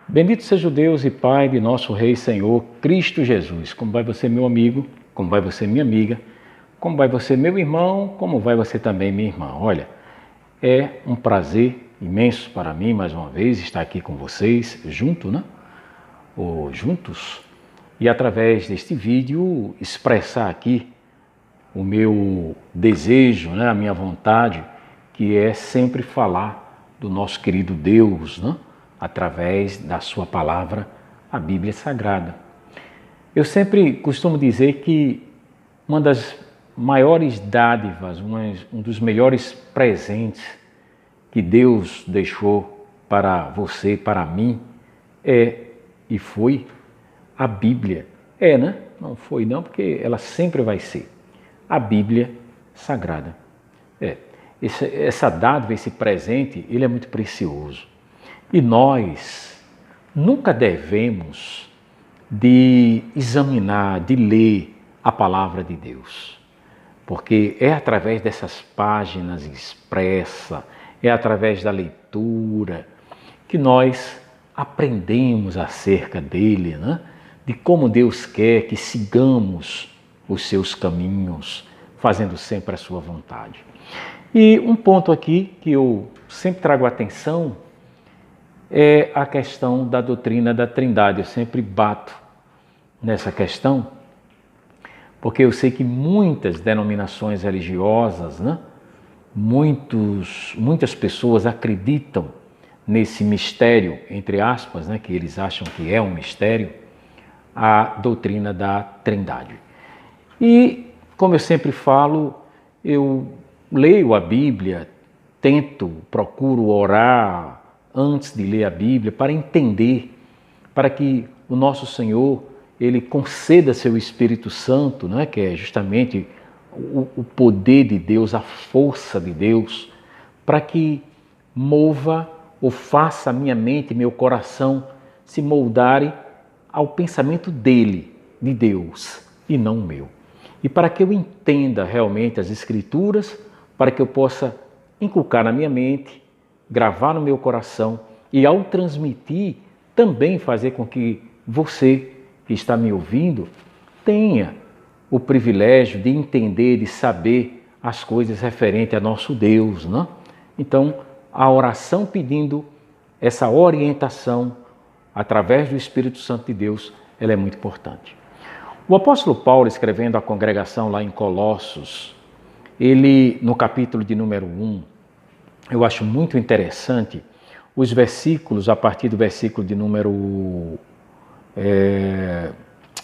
Bendito seja o Deus e Pai de nosso Rei e Senhor Cristo Jesus. Como vai você, meu amigo? Como vai você, minha amiga? Como vai você, meu irmão? Como vai você também, minha irmã? Olha, é um prazer imenso para mim, mais uma vez, estar aqui com vocês, ou juntos, e através deste vídeo expressar aqui o meu desejo, a minha vontade, que é sempre falar do nosso querido Deus, através da sua palavra, a Bíblia Sagrada. Eu sempre costumo dizer que uma das maiores dádivas, um dos melhores presentes que Deus deixou para você, para mim, e foi a Bíblia. Não foi não, porque ela sempre vai ser a Bíblia Sagrada. Essa dádiva, esse presente, ele é muito precioso. E nós nunca devemos de examinar, de ler a palavra de Deus, porque é através dessas páginas expressas, é através da leitura que nós aprendemos acerca dele, de como Deus quer que sigamos os seus caminhos, fazendo sempre a sua vontade. E um ponto aqui que eu sempre trago atenção é a questão da doutrina da Trindade. Eu sempre bato nessa questão, porque eu sei que muitas denominações religiosas, muitas pessoas acreditam nesse mistério, entre aspas, que eles acham que é um mistério, a doutrina da Trindade. E, como eu sempre falo, eu leio a Bíblia, procuro orar antes de ler a Bíblia para entender, para que o nosso Senhor ele conceda seu Espírito Santo, que é justamente o poder de Deus, a força de Deus, para que mova ou faça a minha mente, meu coração se moldarem ao pensamento dele, de Deus, e não o meu. E para que eu entenda realmente as Escrituras, para que eu possa inculcar na minha mente, gravar no meu coração e ao transmitir, também fazer com que você que está me ouvindo tenha o privilégio de entender, de saber as coisas referentes a nosso Deus, Então, a oração pedindo essa orientação através do Espírito Santo de Deus, ela é muito importante. O apóstolo Paulo, escrevendo à congregação lá em Colossos, ele, no capítulo de número 1, eu acho muito interessante os versículos, a partir do versículo de número...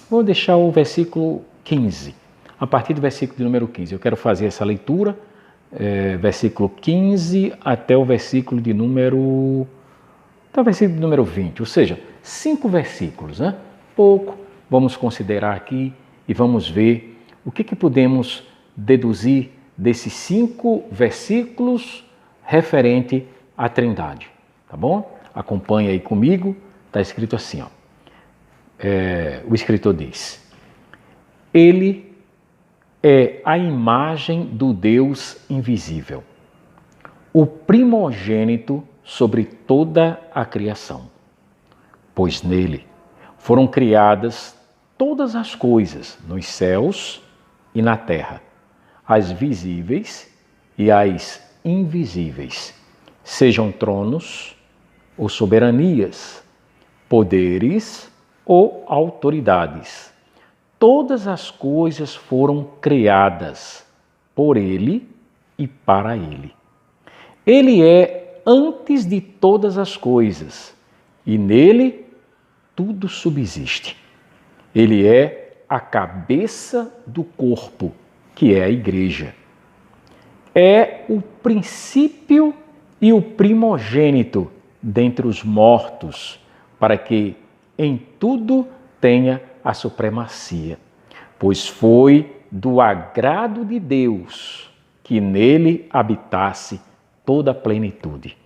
vou deixar o versículo 15. A partir do versículo de número 15. Eu quero fazer essa leitura, versículo 15 até o versículo de número... até o versículo de número 20. Ou seja, 5 versículos, Pouco. Vamos considerar aqui e vamos ver o que podemos deduzir desses 5 versículos referente à Trindade, tá bom? Acompanhe aí comigo, está escrito assim, o escritor diz: Ele é a imagem do Deus invisível, o primogênito sobre toda a criação, pois nele foram criadas todas as coisas nos céus e na terra, as visíveis e as invisíveis, sejam tronos ou soberanias, poderes ou autoridades. Todas as coisas foram criadas por Ele e para Ele. Ele é antes de todas as coisas e nele tudo subsiste. Ele é a cabeça do corpo, que é a igreja. É o princípio e o primogênito dentre os mortos, para que em tudo tenha a supremacia, pois foi do agrado de Deus que nele habitasse toda a plenitude,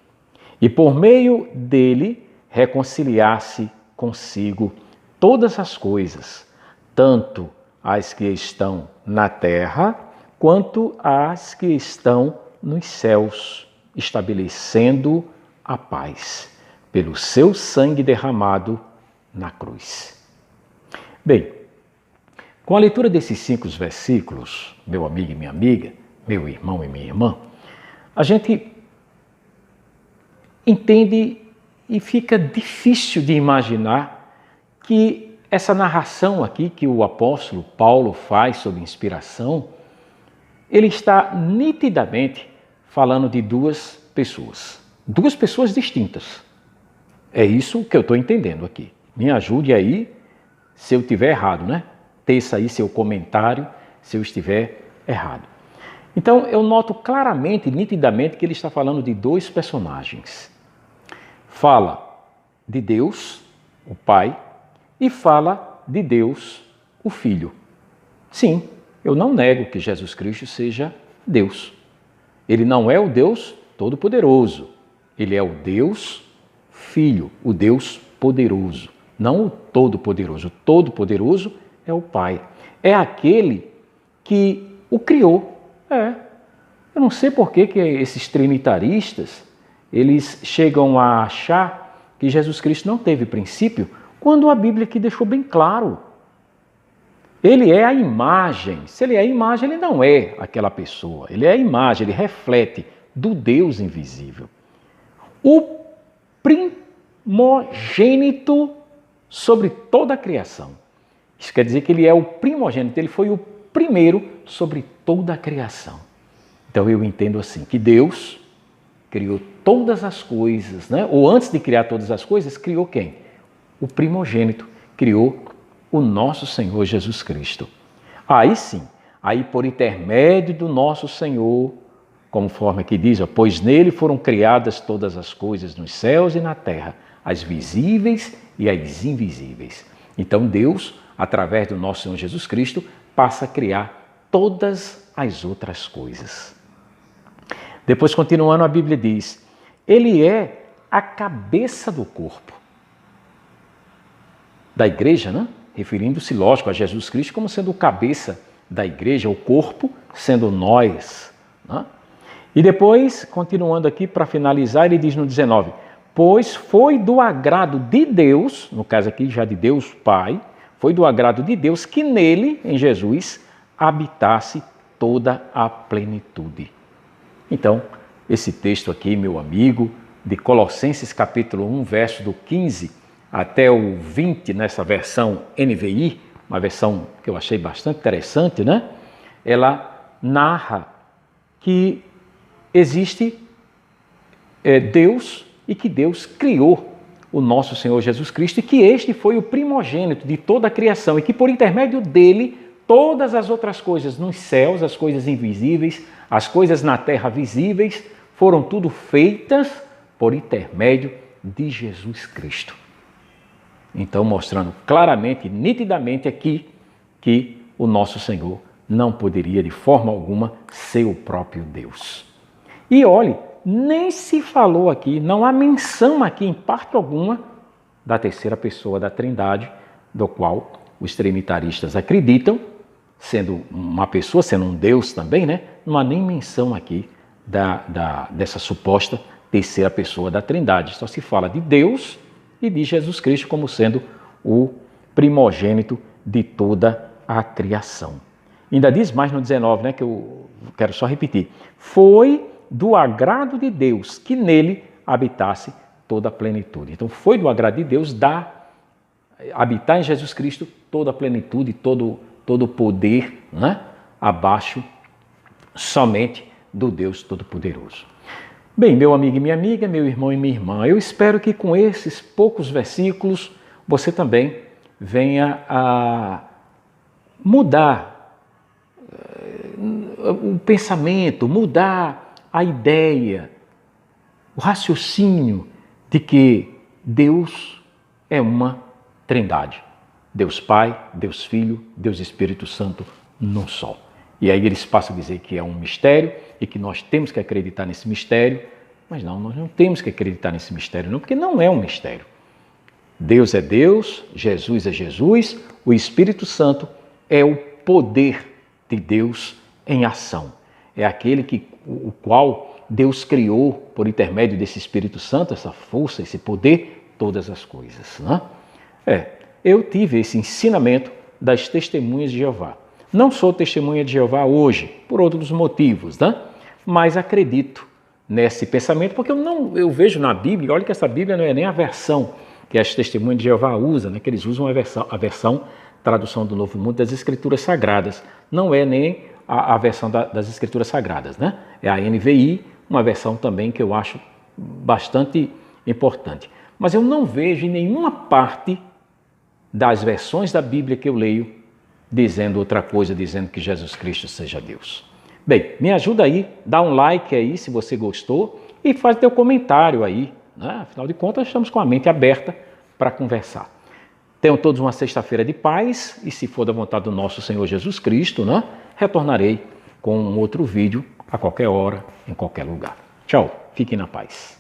e por meio dele reconciliasse consigo todas as coisas, tanto as que estão na terra, quanto as que estão nos céus, estabelecendo a paz pelo seu sangue derramado na cruz. Bem, com a leitura desses 5 versículos, meu amigo e minha amiga, meu irmão e minha irmã, a gente entende e fica difícil de imaginar que essa narração aqui que o apóstolo Paulo faz sob inspiração, ele está nitidamente falando de duas pessoas distintas. É isso que eu estou entendendo aqui. Me ajude aí se eu estiver errado, né? Teça aí seu comentário se eu estiver errado. Então eu noto claramente, nitidamente, que ele está falando de 2 personagens. Fala de Deus, o Pai, e fala de Deus, o Filho. Sim, eu não nego que Jesus Cristo seja Deus. Ele não é o Deus Todo-Poderoso. Ele é o Deus Filho, o Deus Poderoso. Não o Todo-Poderoso. O Todo-Poderoso é o Pai. É aquele que o criou. Eu não sei por que esses trinitaristas, eles chegam a achar que Jesus Cristo não teve princípio, quando a Bíblia aqui deixou bem claro. Ele é a imagem. Se ele é a imagem, ele não é aquela pessoa. Ele é a imagem, ele reflete do Deus invisível. O primogênito sobre toda a criação. Isso quer dizer que ele é o primogênito, ele foi o primeiro sobre toda a criação. Então eu entendo assim, que Deus criou todas as coisas, né? Ou antes de criar todas as coisas, criou quem? O primogênito, criou o nosso Senhor Jesus Cristo. Aí sim, aí por intermédio do nosso Senhor, conforme aqui diz, pois nele foram criadas todas as coisas nos céus e na terra, as visíveis e as invisíveis. Então Deus, através do nosso Senhor Jesus Cristo, passa a criar todas as outras coisas. Depois, continuando, a Bíblia diz, ele é a cabeça do corpo da igreja, né? Referindo-se, lógico, a Jesus Cristo como sendo o cabeça da igreja, o corpo sendo nós, né? E depois, continuando aqui para finalizar, ele diz no 19, pois foi do agrado de Deus, no caso aqui já de Deus Pai, foi do agrado de Deus que nele, em Jesus, habitasse toda a plenitude. Então, esse texto aqui, meu amigo, de Colossenses capítulo 1, verso do 15 até o 20, nessa versão NVI, uma versão que eu achei bastante interessante, né? Ela narra que existe Deus e que Deus criou o nosso Senhor Jesus Cristo e que este foi o primogênito de toda a criação e que por intermédio dele todas as outras coisas nos céus, as coisas invisíveis, as coisas na terra visíveis, foram tudo feitas por intermédio de Jesus Cristo. Então, mostrando claramente, nitidamente aqui, que o nosso Senhor não poderia de forma alguma ser o próprio Deus. E olhe, nem se falou aqui, não há menção aqui em parte alguma da terceira pessoa da Trindade, do qual os trinitaristas acreditam, sendo uma pessoa, sendo um Deus também, né? Não há nem menção aqui dessa suposta terceira pessoa da Trindade. Só se fala de Deus e de Jesus Cristo como sendo o primogênito de toda a criação. Ainda diz mais no 19, né, que eu quero só repetir. Foi do agrado de Deus que nele habitasse toda a plenitude. Então foi do agrado de Deus habitar em Jesus Cristo toda a plenitude, todo o poder, né, abaixo somente do Deus Todo-Poderoso. Bem, meu amigo e minha amiga, meu irmão e minha irmã, eu espero que com esses poucos versículos você também venha a mudar o pensamento, mudar a ideia, o raciocínio de que Deus é uma trindade. Deus Pai, Deus Filho, Deus Espírito Santo, num só. E aí eles passam a dizer que é um mistério e que nós temos que acreditar nesse mistério, mas não, nós não temos que acreditar nesse mistério não, porque não é um mistério. Deus é Deus, Jesus é Jesus, o Espírito Santo é o poder de Deus em ação. É aquele o qual Deus criou por intermédio desse Espírito Santo, essa força, esse poder, todas as coisas. Né? Eu tive esse ensinamento das testemunhas de Jeová. Não sou testemunha de Jeová hoje, por outros motivos, né? Mas acredito nesse pensamento, porque eu vejo na Bíblia, olha que essa Bíblia não é nem a versão que as testemunhas de Jeová usam, né? Que eles usam a versão tradução do Novo Mundo das Escrituras Sagradas. Não é nem a versão das Escrituras Sagradas, né? É a NVI, uma versão também que eu acho bastante importante. Mas eu não vejo em nenhuma parte das versões da Bíblia que eu leio dizendo outra coisa, dizendo que Jesus Cristo seja Deus. Bem, me ajuda aí, dá um like aí se você gostou e faz teu comentário aí, né? Afinal de contas, estamos com a mente aberta para conversar. Tenham todos uma sexta-feira de paz e, se for da vontade do nosso Senhor Jesus Cristo, né, retornarei com um outro vídeo a qualquer hora, em qualquer lugar. Tchau, fiquem na paz.